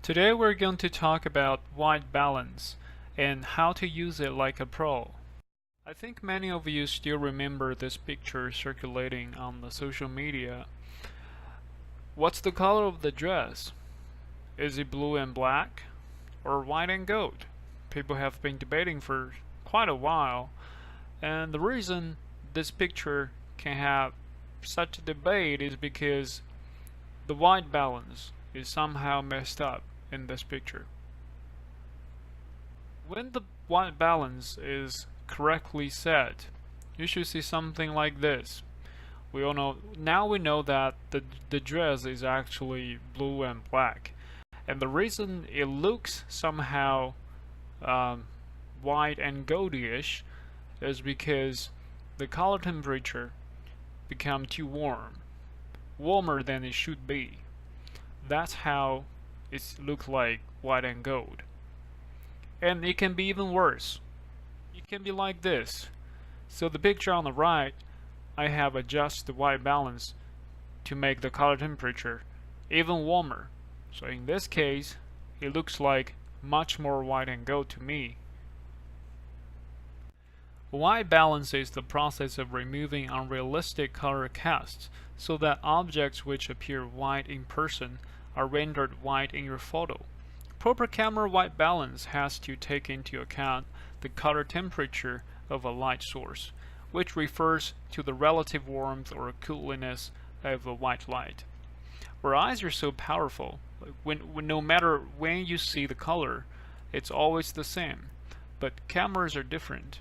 Today we're going to talk about white balance and how to use it like a pro. I think many of you still remember this picture circulating on the social media. What's the color of the dress? Is it blue and black or white and gold? People have been debating for quite a while, and the reason this picture can have such a debate is because the white balance is somehow messed up in this picture. When the white balance is correctly set, you should see something like this. We know that the dress is actually blue and black, and the reason it looks somehow white and goldyish is because the color temperature become too warmer than it should be. That's how it looks like white and gold. And it can be even worse. It can be like this. So the picture on the right, I have adjusted the white balance to make the color temperature even warmer. So in this case, it looks like much more white and gold to me. White balance is the process of removing unrealistic color casts so that objects which appear white in person are rendered white in your photo. Proper camera white balance has to take into account the color temperature of a light source, which refers to the relative warmth or coolness of a white light. Our eyes are so powerful, no matter when you see the color, it's always the same. But cameras are different.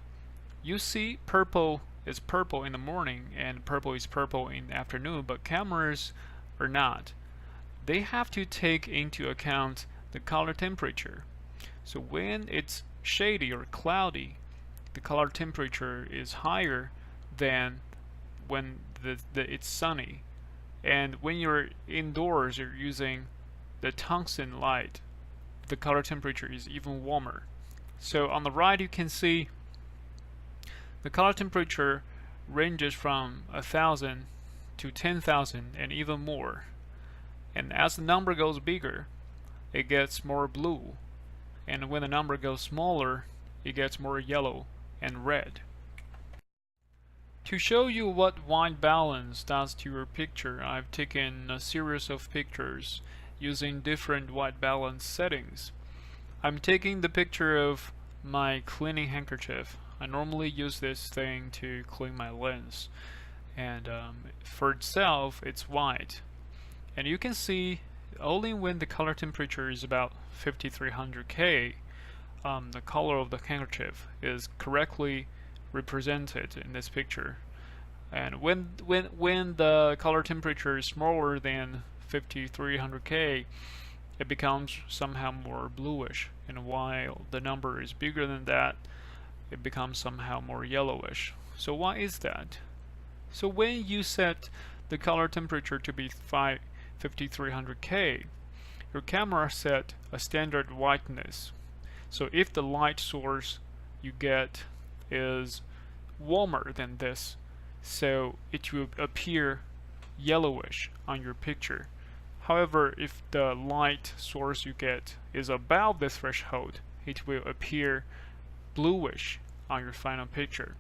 You see purple is purple in the morning and purple is purple in the afternoon, but cameras are not. They have to take into account the color temperature. So when it's shady or cloudy, the color temperature is higher than when it's sunny. And when you're indoors, you're using the tungsten light, the color temperature is even warmer. So on the right you can see the color temperature ranges from 1,000 to 10,000 and even more. And as the number goes bigger, it gets more blue. And when the number goes smaller, it gets more yellow and red. To show you what white balance does to your picture, I've taken a series of pictures using different white balance settings. I'm taking the picture of my cleaning handkerchief. I normally use this thing to clean my lens, and for itself it's white, and you can see only when the color temperature is about 5300 K the color of the handkerchief is correctly represented in this picture. And when the color temperature is smaller than 5300 K, it becomes somehow more bluish, and while the number is bigger than that, it becomes somehow more yellowish. So why is that? So when you set the color temperature to be 5300 K, your camera set a standard whiteness. So if the light source you get is warmer than this, so it will appear yellowish on your picture. However, if the light source you get is above the threshold, it will appear bluish on your final picture.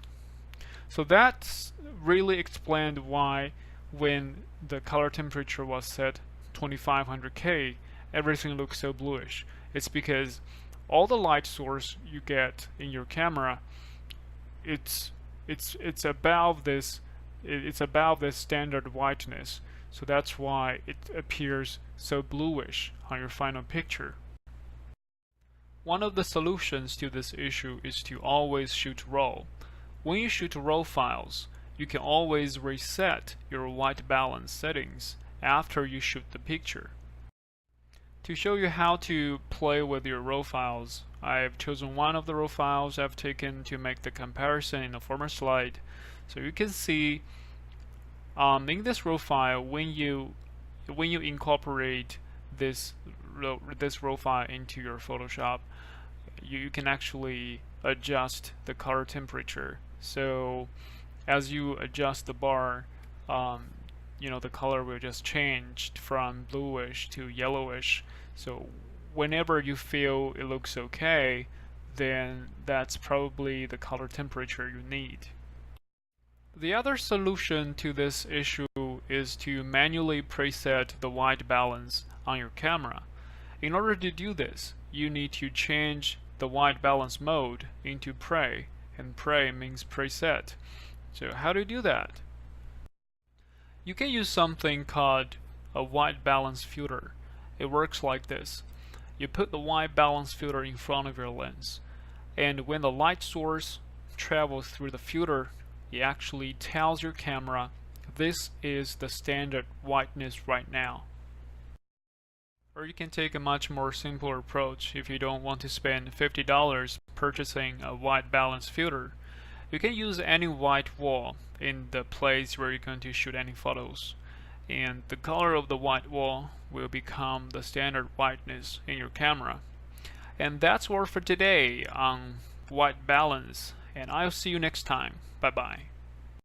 So that's really explained why when the color temperature was set 2500 K, everything looks so bluish. It's because all the light source you get in your camera, it's above this standard whiteness. So that's why it appears so bluish on your final picture. One of the solutions to this issue is to always shoot RAW. When you shoot RAW files, you can always reset your white balance settings after you shoot the picture. To show you how to play with your RAW files, I've chosen one of the RAW files I've taken to make the comparison in a former slide. So you can see in this RAW file, when you incorporate this RAW file into your Photoshop, you can actually adjust the color temperature. So as you adjust the bar, the color will just change from bluish to yellowish. So whenever you feel it looks okay, then that's probably the color temperature you need. The other solution to this issue is to manually preset the white balance on your camera. In order to do this, you need to change the white balance mode into pre, and pre means preset. So how do you do that? You can use something called a white balance filter. It works like this. You put the white balance filter in front of your lens, and when the light source travels through the filter, it actually tells your camera this is the standard whiteness right now. Or you can take a much more simpler approach. If you don't want to spend $50 purchasing a white balance filter, you can use any white wall in the place where you're going to shoot any photos, and the color of the white wall will become the standard whiteness in your camera. And that's all for today on white balance, and I'll see you next time. Bye bye.